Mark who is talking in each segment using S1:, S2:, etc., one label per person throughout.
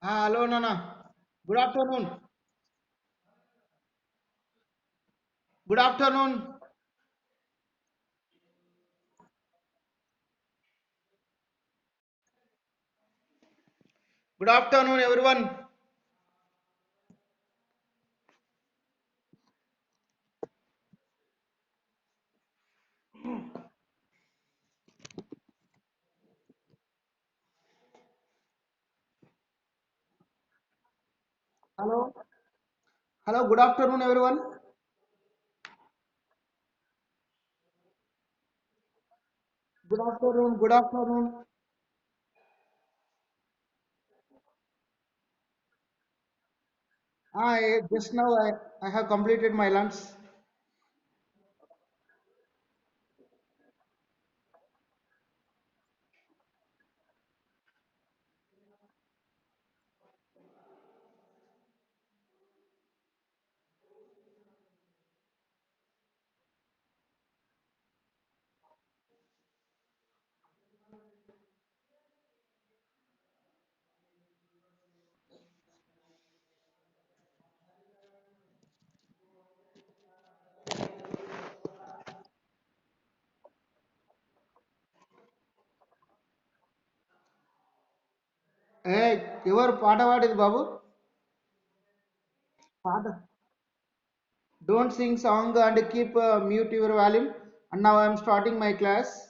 S1: Hello, Nana. Good afternoon. Good afternoon. Good afternoon, everyone. Hello. Hello. Good afternoon, everyone. Good afternoon. Good afternoon. Just now I have completed my lunch. Hey, your part what is Babu? Part. Don't sing song and keep mute your volume. And now I am starting my class.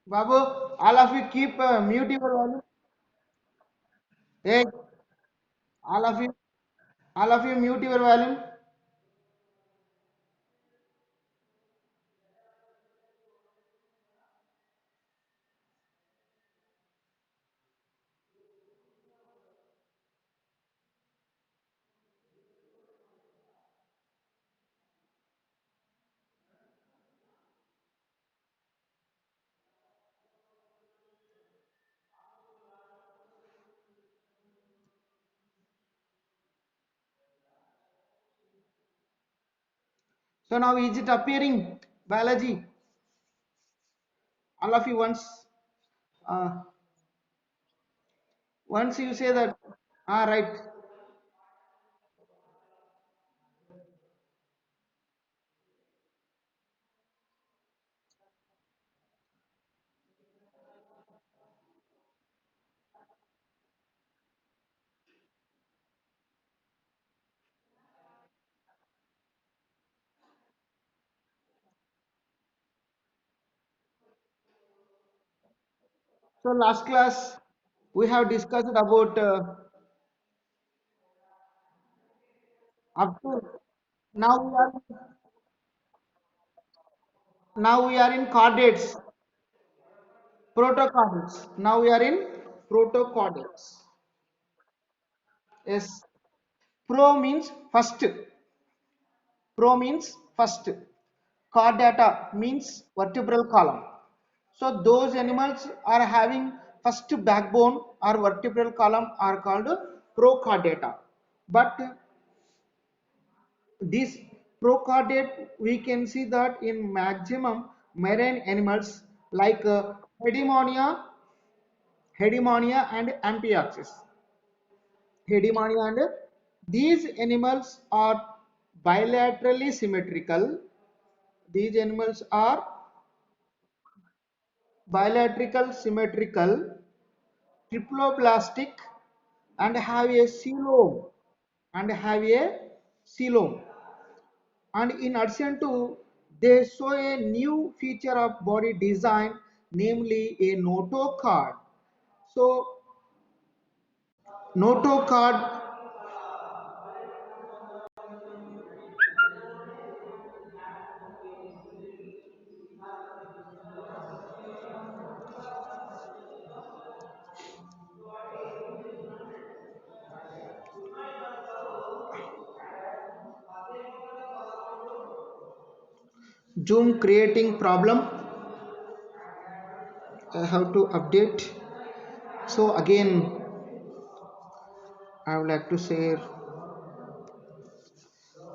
S1: Babu, all of you keep mute your volume. Hey, all of you, all of you mute your volume. So now is it appearing biology? All of you uh, once you say that, right. So last class we have discussed about up to now we are in chordates, protochordates. Now we are in protochordates. Yes. Pro means first. Pro means first. Chordata means vertebral column. So those animals are having first backbone or vertebral column are called prochordata. But this prochordate we can see that in maximum marine animals like Hedemonia and Amphioxus. Hedemonia and these animals are bilaterally symmetrical. These animals are bilateral symmetrical, triploblastic, and have a coelom and in addition to they show a new feature of body design, namely a notochord. So notochord, Zoom creating problem. I have to update. So again, I would like to share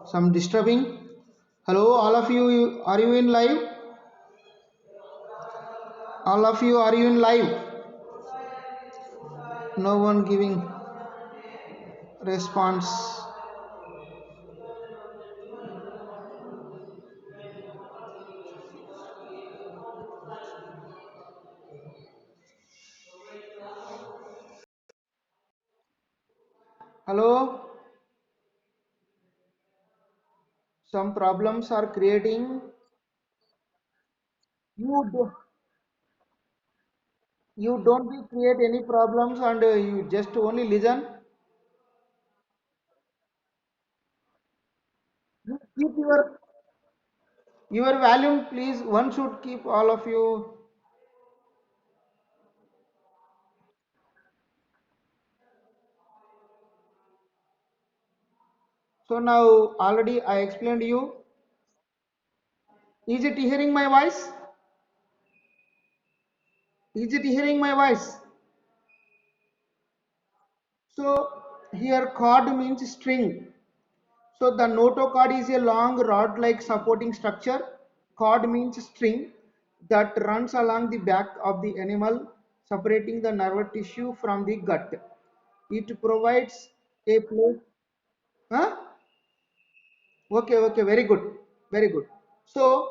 S1: some disturbing. Hello, all of you. Are you in live? All of you, are you in live? No one giving response. Hello. Some problems are creating. You do, you don't be create any problems and you just only listen. You keep your volume, please. One should keep all of you. So now already I explained you. Is it hearing my voice? Is it hearing my voice? So here chord means string. So the notochord is a long rod-like supporting structure. Chord means string that runs along the back of the animal, separating the nerve tissue from the gut. It provides a place. Huh? Okay, okay, very good, very good. So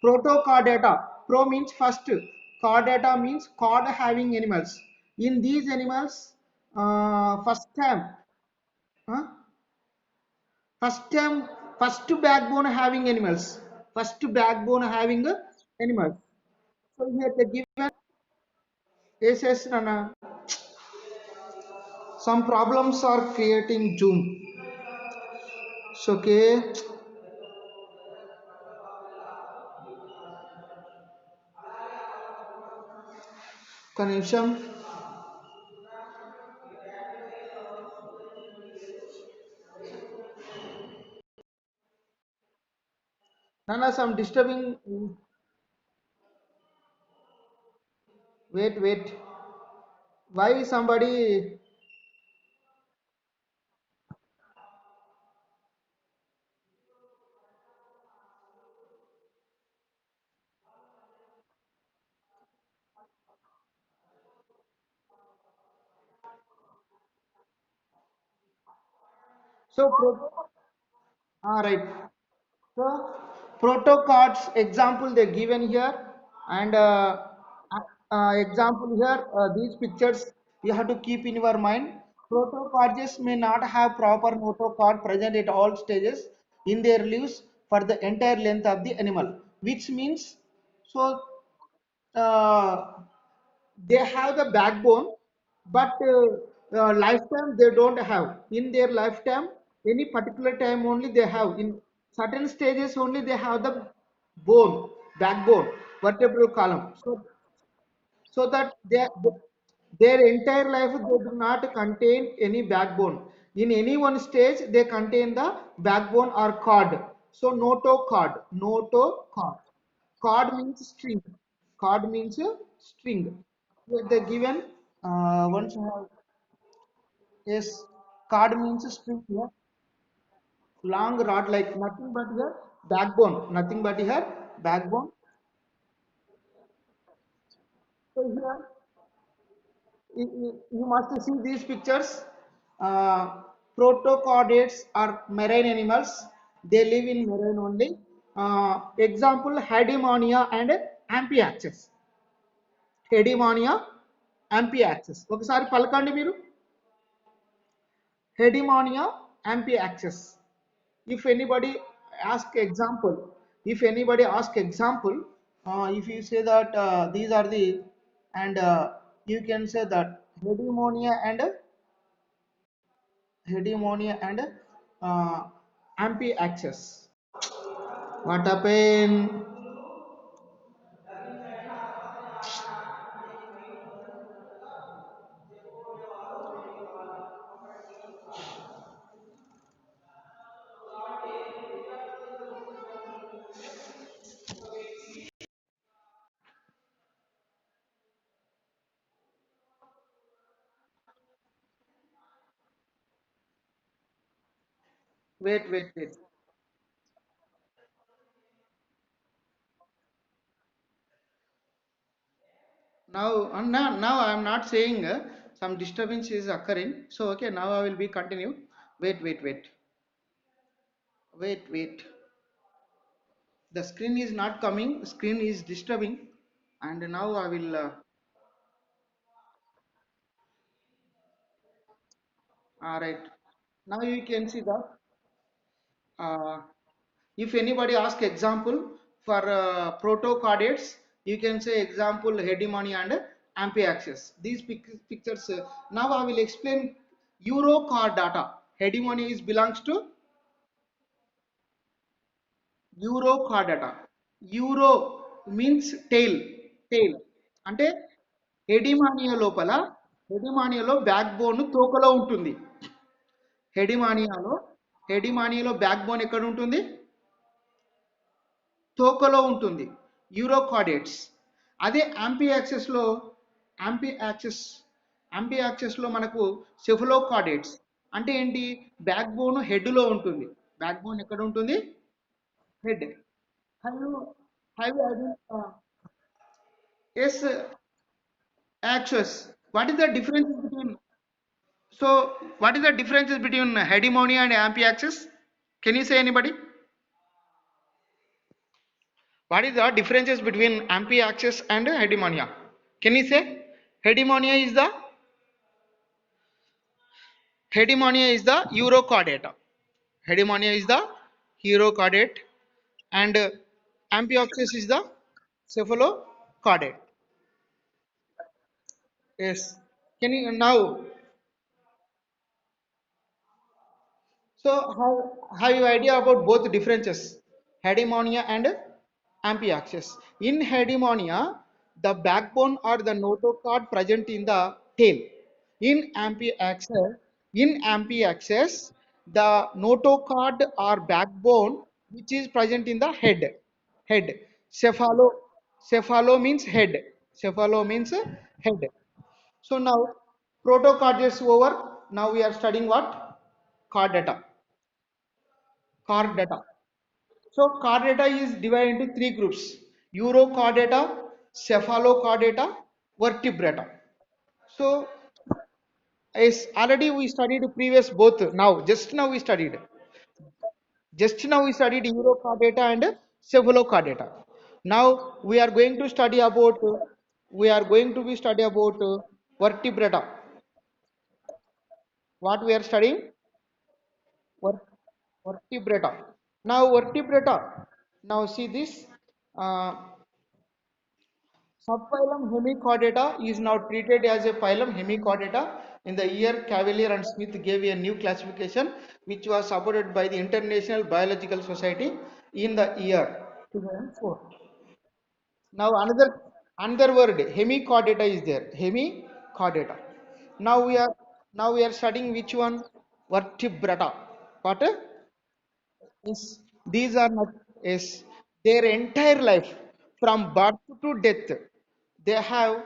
S1: protochordata. Pro means first. Chordata means chord having animals. In these animals, first time, huh? First time, first backbone having animals. First backbone having animals. So here the given yes, Nana. Some problems are creating Zoom. So okay, ఒక నిమిషం. Nana, some disturbing. Wait, wait. Why somebody? So, right. So, protocards example they given here and example here these pictures you have to keep in your mind. Protocards may not have proper notocard present at all stages in their lives for the entire length of the animal, which means so uh, they have the backbone but lifetime they don't have in their lifetime any particular time only they have in certain stages only they have the bone backbone vertebral column so that their entire life they do not contain any backbone in any one stage they contain the backbone or cord so notochord cord means string cord means string here they given once you have yes cord means string here long rod like nothing but here backbone nothing but here backbone so here you must see these pictures. Uh, Protochordates are marine animals. They live in marine only. Example, Hedemonia and Ampiaxis. Hedemonia, Ampiaxis. ఒకసారి పలకండి మీరు Hedemonia, Ampiaxis. If anybody ask example, if anybody ask example, if you say that these are the and you can say that hegemonia and ampi access. What happened? Wait. Now I am not saying some disturbance is occurring. So okay, now I will be continue. Wait. The screen is not coming. Screen is disturbing, and now I will. All right. Now you can see the. Uh, if anybody ask example for protocardates, you can say example hegemony and ampiaxis. These pictures. Now I will explain Eurocard data. Hegemony is belongs to Eurocardata. Euro means tail అంటే హెడిమానియా లోపల హెడిమానియాలో back bone తోకలో ఉంటుంది. హెడిమానియాలో హెడిమానియాలో back bone ఎక్కడ ఉంటుంది? తోకలో ఉంటుంది. యూరోకార్డేట్స్. అదే యాంపియాక్సిస్లో యాంపియాక్సిస్ యాంపియాక్సిస్లో మనకు సెఫలోకార్డేట్స్ అంటే ఏంటి? బ్యాక్ బోన్ హెడ్లో ఉంటుంది. బ్యాక్ బోన్ ఎక్కడ ఉంటుంది? Head. Have you have you yes, axis. What is the difference between what is the differences between hegemony and ampiaxis? Can you say anybody? What is the differences between ampiaxis and hegemonia? Can you say? Hegemonia is the hegemonia is the Eurocardate. Hegemonia is the Eurocardate and ampiaxis is the cephalocardate. Yes. Can you now So how have you idea about both differences, hegemonia and ampiaxis? In hegemonia, the backbone or the notochord present in the tail. In ampiaxis, the notochord or backbone which is present in the head. Head. Cephalo. Cephalo means head. Cephalo means head. So now protochord is over. Now we are studying what? Chordata. Chordata. So chordata is divided into three groups: Eurochordata, Cephalochordata, Vertebrata. So is already we studied previous both. Just now we studied Eurochordata and Cephalochordata. Now we are going to be study about Vertebrata. What we are studying? Ver- Vertebrata. Now vertebrata. Now see this. Uh, Subphylum Hemichordata is now treated as a phylum Hemichordata. In the year Cavalier and Smith gave a new classification which was supported by the International Biological Society in the year 2004. Now another word Hemichordata is there. Hemichordata. Now we are now we are studying which one? Vertebrata. What? Is these are not is their entire life from birth to death. They have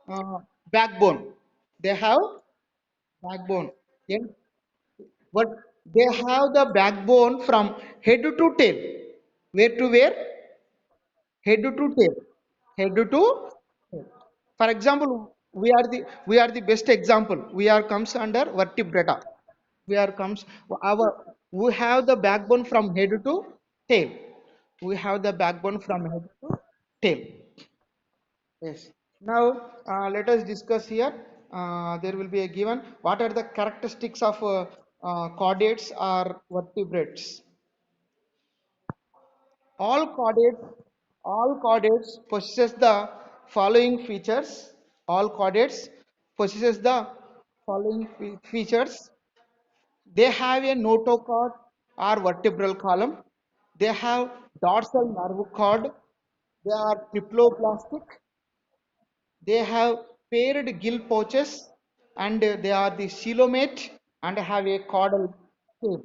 S1: uh, backbone. They have backbone. And but they have the backbone from head to tail. Where to where? Head to tail. Head to tail. For example, we are the best example. We are comes under vertebrata. We are comes our we have the backbone from head to tail. We have the backbone from head to tail. Yes. Now let us discuss here. There will be a given. What are the characteristics of chordates or vertebrates? All chordates, all chordates possesses the following features. All chordates possesses the following features. They have a notochord or vertebral column. They have dorsal nerve cord. They are triploblastic. They have paired gill pouches and they are the coelomate and have a caudal tail.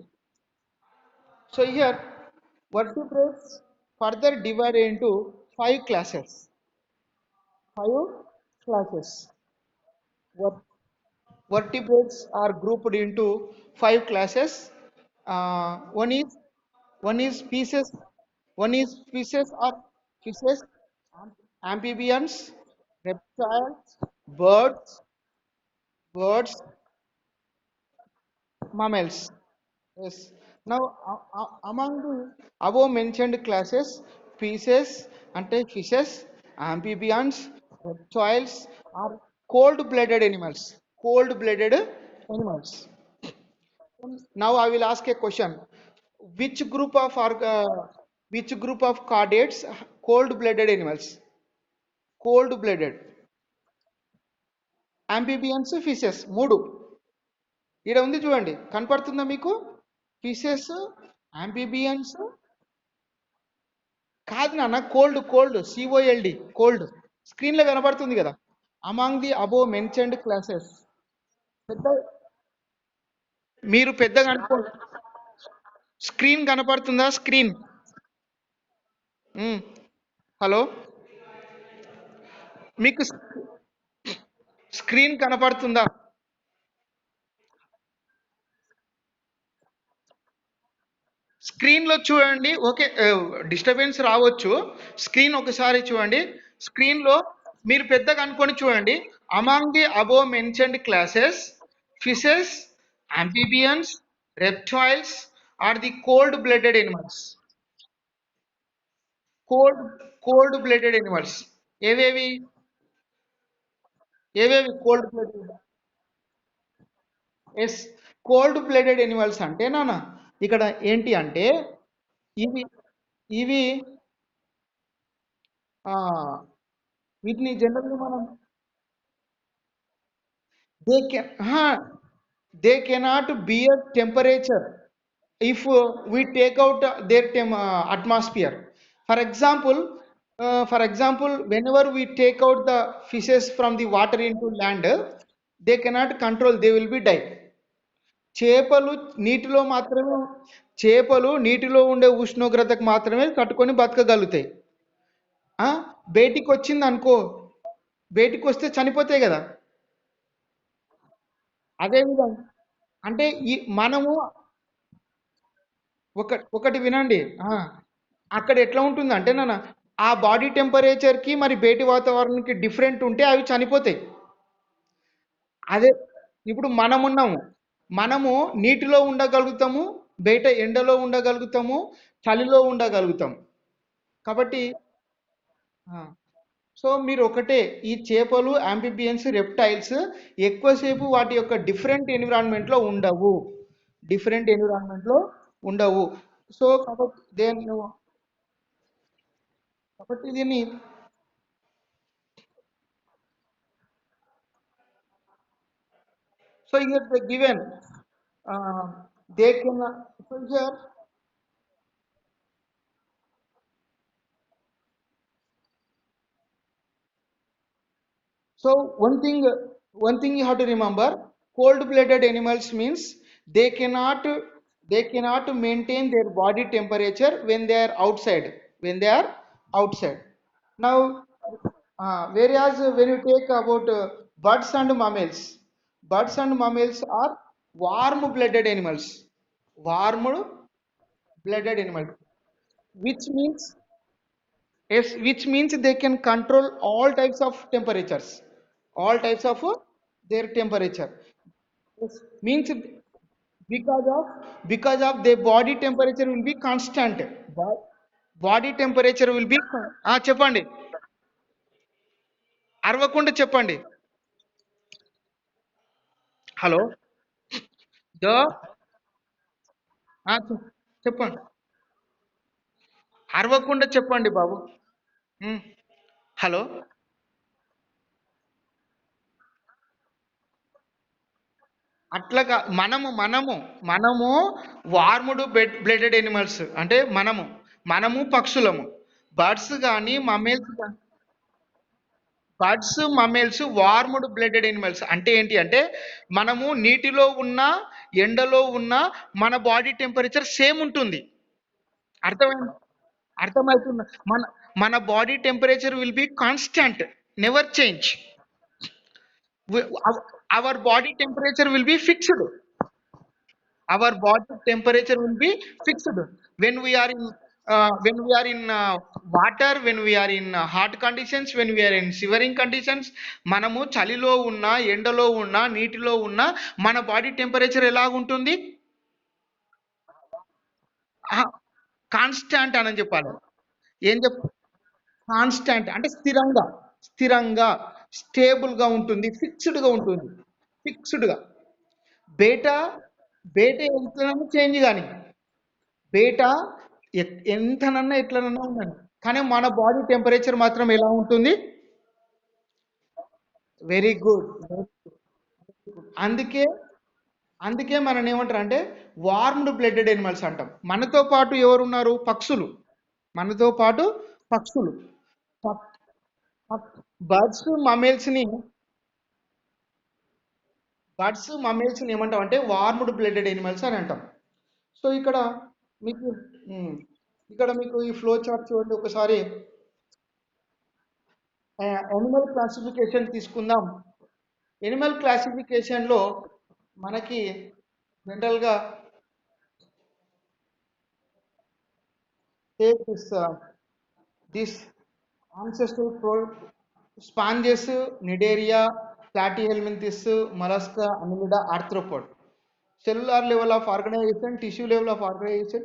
S1: So here vertebrates further divided into five classes. Five classes. Ver- Vertebrates are grouped into five classes. One is species, one is species of fishes, amphibians, reptiles, birds, birds, mammals. Yes. Now, among the above mentioned classes, species ante fishes, amphibians, reptiles are cold-blooded animals. Cold-blooded animals. Now I will ask a question. Which group of which group of chordates cold-blooded animals? Cold-blooded. Amphibians, fishes. మూడు. ఈడ ఉంది చూడండి. కనపడుతుందా మీకు? Fishes, amphibians, కాదు నాన్న, cold cold COLD cold. Screen లో కనపడుతుంది కదా. Among the above mentioned classes. పెద్ద మీరు పెద్దగా అనుకో. స్క్రీన్ కనపడుతుందా? స్క్రీన్. హలో, మీకు స్క్రీన్ కనపడుతుందా? స్క్రీన్ లో చూడండి. ఓకే, డిస్టర్బెన్స్ రావచ్చు. స్క్రీన్ ఒకసారి చూడండి. స్క్రీన్ లో మీరు పెద్దగా అనుకొని చూడండి. Among the above mentioned classes, fishes, amphibians, reptiles are the cold blooded animals. Cold cold blooded animals. ఏవేవి ఏవేవి cold blooded? Yes, cold blooded animals అంటే నాన్న ఇక్కడ ఏంటి అంటే ఇవి ఇవి ఆ, వీటిని జనరల్గా మనం they can they cannot bear temperature if we take out their atmosphere. For example, whenever we take out the fishes from the water into land, they cannot control, they will be die. చేపలు నీటిలో మాత్రమే చేపలు నీటిలో ఉండే ఉష్ణోగ్రతకు మాత్రమే తట్టుకొని బతకగలుగుతాయి. ఆ, బయటికి వచ్చింది అనుకో, బయటికి వస్తే చనిపోతాయి కదా. అదే విధంగా అంటే ఈ మనము ఒకటి వినండి. అక్కడ ఎట్లా ఉంటుంది అంటే నాన్న, ఆ బాడీ టెంపరేచర్కి మరి బయటి వాతావరణానికి డిఫరెంట్ ఉంటే అవి చనిపోతాయి. అదే ఇప్పుడు మనమున్నాము, మనము నీటిలో ఉండగలుగుతాము, బయట ఎండలో ఉండగలుగుతాము, చలిలో ఉండగలుగుతాం. కాబట్టి సో మీరు ఒకటే, ఈ చేపలు, ఆంఫిబియన్స్, రెప్టైల్స్ ఎక్కువసేపు వాటి యొక్క డిఫరెంట్ ఎన్విరాన్మెంట్లో ఉండవు. డిఫరెంట్ ఎన్విరాన్మెంట్లో ఉండవు. సో కాబట్టి దీన్ని so here they given they can so here so one thing you have to remember, cold blooded animals means they cannot they cannot maintain their body temperature when they are outside, when they are outside. Now whereas when you take about birds and mammals, birds and mammals are warm blooded animals. Warm blooded animals, which means yes, which means they can control all types of temperatures, all types of their temperature. Yes, means because of their body temperature will be constant. Bo- Body temperature will be చెప్పండి, అరవకుండా చెప్పండి. Hello, the చెప్పండి, అరవకుండా చెప్పండి బాబు. ఉమ్, hello, అట్లా మనము వార్ముడు blooded animals అంటే మనము పక్షులము. Birds కానీ mammals, mammals వార్ముడ్ blooded animals అంటే ఏంటి అంటే మనము నీటిలో ఉన్న, ఎండలో ఉన్న మన బాడీ టెంపరేచర్ సేమ్ ఉంటుంది. అర్థమైంది? అర్థమవుతుంది. మన మన body temperature will be constant, never change. Our body temperature will be fixed. our body temperature will be fixed when we are in water, when we are in hot conditions, when we are in shivering conditions. మనము చలిలో ఉన్నా ఎండలో ఉన్నా నీటిలో ఉన్నా మన body temperature ఎలాగుంటుంది? Constant అని చెప్పాలి. ఏం చెప్ కాన్స్టాంట్ అంటే స్థిరంగా, స్థిరంగా స్టేబుల్ గా ఉంటుంది, ఫిక్స్డ్ గా ఉంటుంది, ఫిక్స్డ్ గా. బేటా బేట ఎంతనన్నా చేంజ్ కానీ, బేటా ఎంతనన్నా ఎట్లనన్నా ఉండండి, కానీ మన బాడీ టెంపరేచర్ మాత్రం ఎలా ఉంటుంది? Very good. అందుకే అందుకే మనం ఏమంటారు అంటే వార్మ్డ్ బ్లడెడ్ ఎనిమల్స్ అంటాం. మనతో పాటు ఎవరున్నారు? పక్షులు. మనతో పాటు పక్షులు. బర్డ్స్ మమేల్స్ ని బర్డ్స్ మమేల్స్ ని ఏమంటాం అంటే వార్మ్డ్ బ్లడెడ్ ఎనిమల్స్ అని అంటాం. సో ఇక్కడ మీకు ఉమ్, ఇక్కడ మీకు ఈ ఫ్లో చార్ట్ చూడండి ఒకసారి. ఎనిమల్ క్లాసిఫికేషన్ తీసుకుందాం. ఎనిమల్ క్లాసిఫికేషన్ లో మనకి జనరల్ గా take this ancestral sponges, Nidaria, Platyhelminthes, Mollusca, Annelida, Arthropod. Cellular level of organization, tissue level of organization,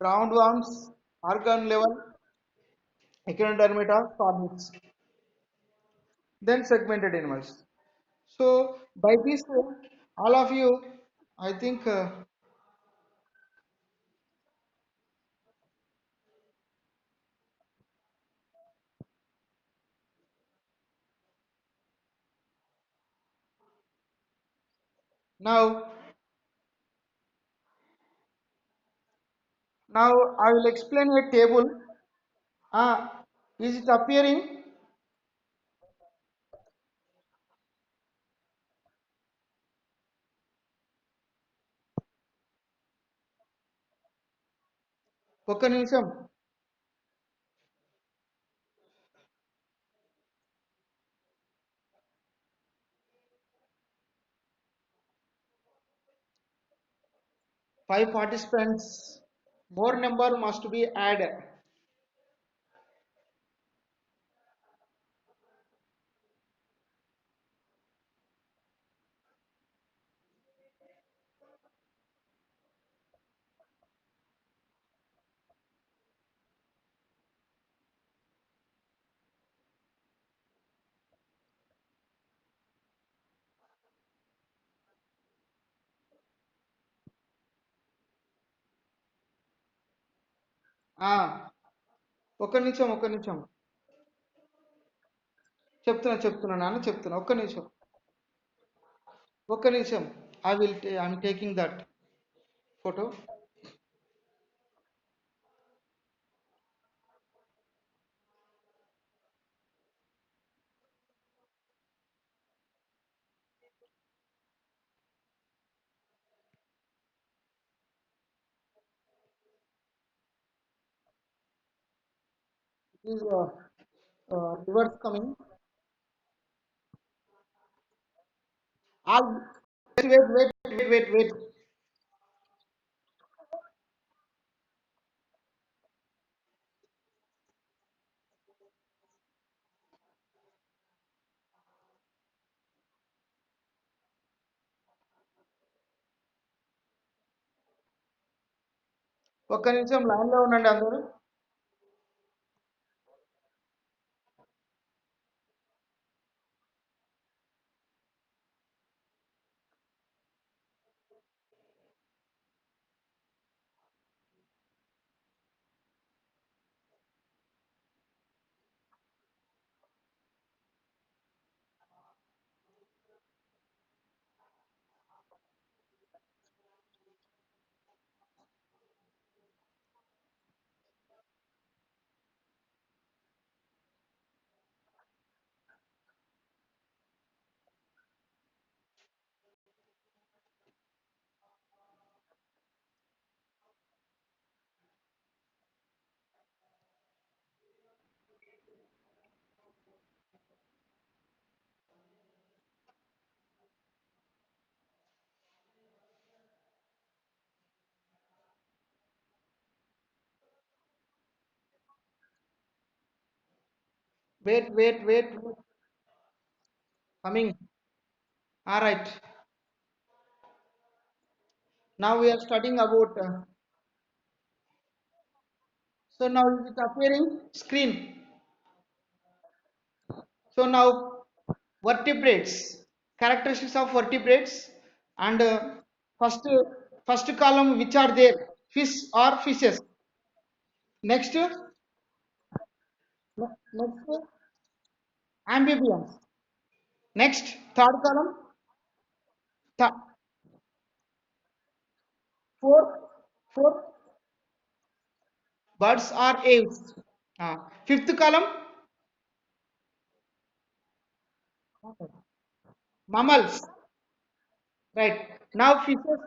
S1: roundworms, organ level, Echinodermata, solids. Then segmented animals. So by this, all of you, I think now now I will explain a table. Is it appearing? ఒక్క నిమిషం. 5 participants. More number must be added. ఒక్క నిమిషం చెప్తున్నా నాన్న చెప్తున్నా. ఒక్క నిమిషం. I'm taking that photo. Is reverse coming. All wait. ఒక్క నిమిషం లైన్ లో ఉండండి అందరూ. Wait. Coming. All right. Now we are studying about. So now it is appearing screen. So now vertebrates, characteristics of vertebrates, and first first column which are there, fish or fishes. Next, next amphibians. Next third column, th- fourth fourth birds or aves. Fifth column, mammals. Right. Now fishes.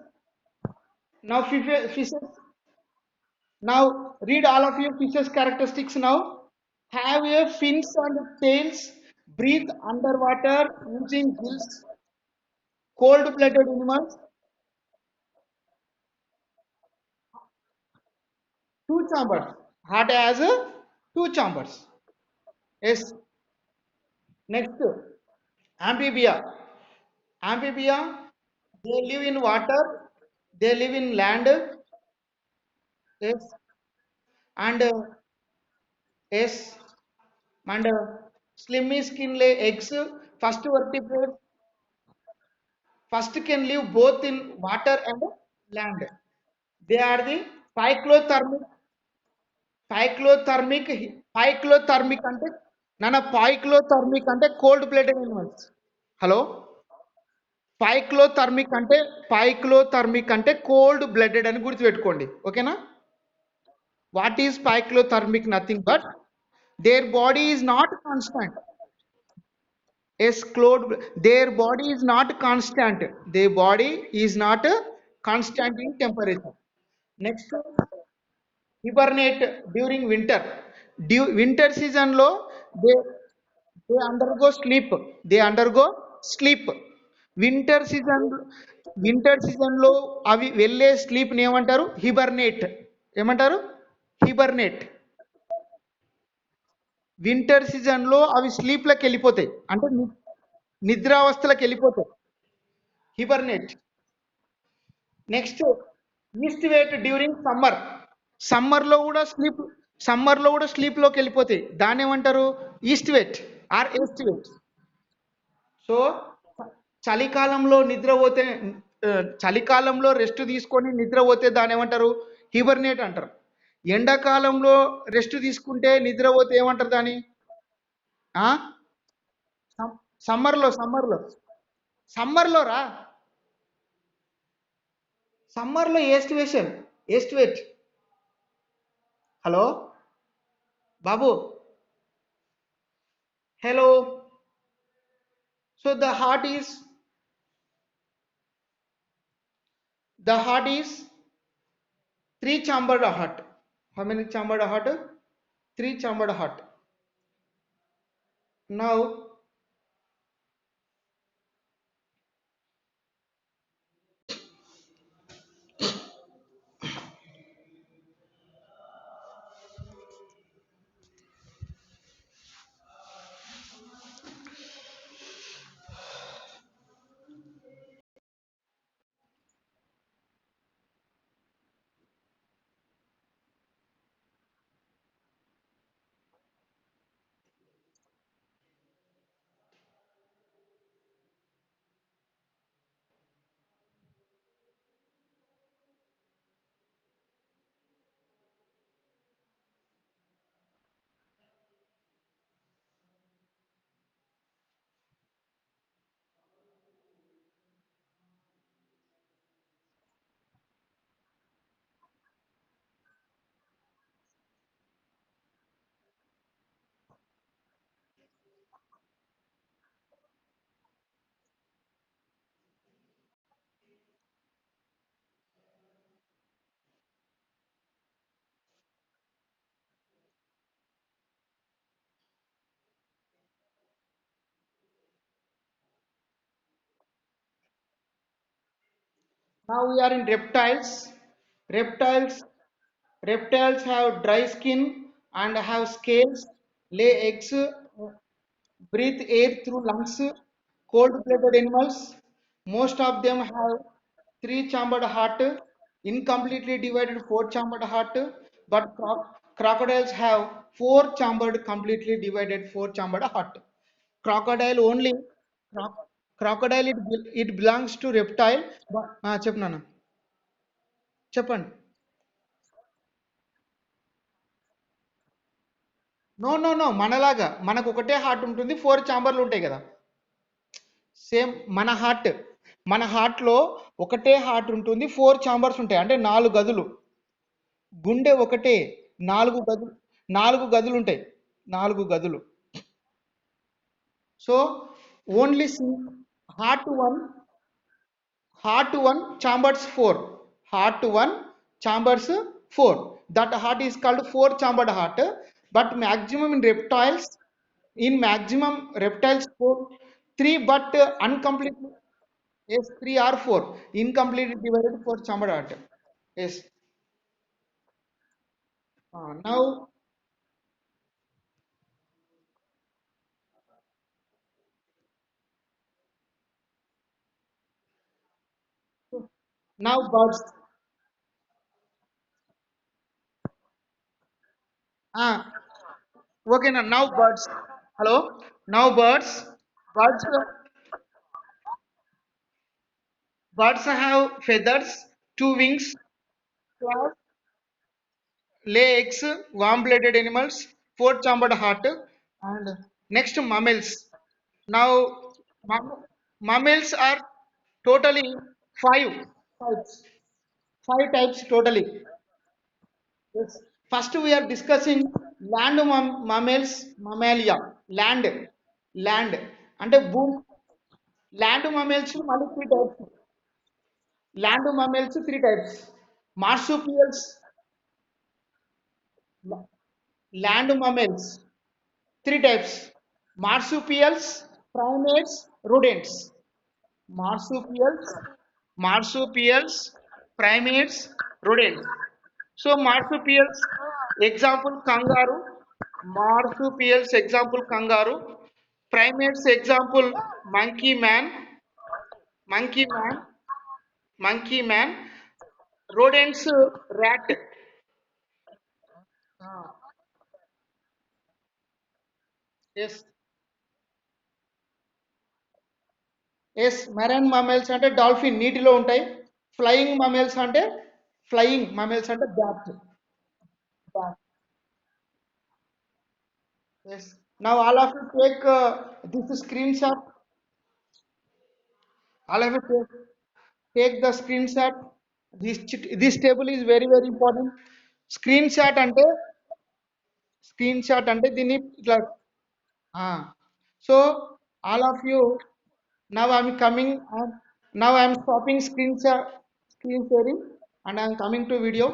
S1: Now fishes. Now read all of your fishes characteristics now. Have a fins and tails, breathe underwater using gills, cold-blooded animals, two chambers, heart has two chambers. Yes. Next, amphibia. Amphibia, they live in water, they live in land. Yes. And yes, and slimy skin lay eggs. First vertebrate, first can live both in water and land. They are the cyclothermic, cyclothermic, cyclothermic అంటే నాన్న cyclothermic అంటే cold blooded animals. Hello, poikilothermic అంటే cold blooded అని గుర్తుపెట్టుకోండి. ఓకేనా? What is poikilothermic? Nothing but their body is not constant. Yes, their body is not constant. Their body is not constant in temperature. Next, hibernate during winter. Winter season లో they they undergo sleep. They undergo sleep. Winter season winter season లో అవి వెళ్ళే sleep ని ఏమంటారు? హిబర్నేట్. ఏమంటారు? హిబర్నేట్. Winter season లో అవి sleep లకు వెళ్ళిపోతాయి, అంటే నిద్రావస్థలకు వెళ్ళిపోతాయి. Hibernate. Next, aestivate during summer. Summer లో కూడా స్లీప్ స్లీప్ లోకి వెళ్ళిపోతాయి. దాన్ని ఏమంటారు? Aestivate or aestivate. So చలికాలంలో నిద్రపోతే చలికాలంలో రెస్ట్ తీసుకొని నిద్రపోతే దాన్ని ఏమంటారు? హిబర్నేట్ అంటారు. ఎండాకాలంలో రెస్ట్ తీసుకుంటే నిద్రపోతే ఏమంటారు దాన్ని? సమ్మర్లో సమ్మర్లో సమ్మర్లో రా సమ్మర్లో ఏస్టివేషన్, ఏస్టివేట్. హలో బాబు, hello. So the heart is three chambered heart. How many chambered heart? Three chambered heart. Now now we are in reptiles. Reptiles Reptiles have dry skin and have scales, lay eggs. breathe air through lungs. Cold-blooded animals, most of them have three-chambered heart, incompletely divided four-chambered heart, but crocodiles have four-chambered, completely divided four-chambered heart. Crocodile only, crocodile it belongs to reptile. చెప్పు నాన్న చెప్పండి. No no no మనలాగా మనకు ఒకటే heart ఉంటుంది, four చాంబర్లు ఉంటాయి కదా. Same మన హార్ట్లో ఒకటే హార్ట్ ఉంటుంది, ఫోర్ చాంబర్స్ ఉంటాయి, అంటే నాలుగు గదులు. గుండె ఒకటే, నాలుగు గదులు, నాలుగు గదులు ఉంటాయి, నాలుగు గదులు. So only heart one, chambers four, heart one, chambers four. That heart is called four chambered heart. But maximum in reptiles, four, three, but uncompletely, yes, three or four, incompletely divided four chambered heart. Yes. Now, birds. Ah, okay. Now birds. Hello. Now birds. Birds. Birds have feathers, two wings, claws, lay eggs, warm-blooded animals, four-chambered heart, and next mammals. Now, mammals are totally five types. Five types totally. Yes. First, we are discussing land mammals, mammalia. Land. అంటే భూమి. Land mammals మళ్ళీ three types. Land mammals three types. Marsupials, land mammals three types: marsupials, primates, rodents. Marsupials marsupials primates, rodents. So marsupials, example kangaroo. Primates example monkey man. monkey man monkey man. Rodents, rat. Yes. Yes, marine mammals అంటే dolphin నీటిలో ఉంటాయి. Flying mammals అంటే bat. Yes. Now all of you take this screenshot. All of you take the screenshot. This table is very very important. Screenshot అంటే దీన్ని ఇట్లా. So all of you, now I'm coming. Now I'm stopping screen sharing, and I'm coming to video.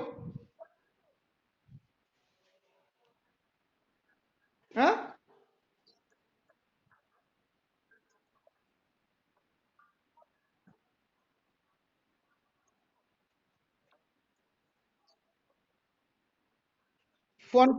S1: Huh? Phone.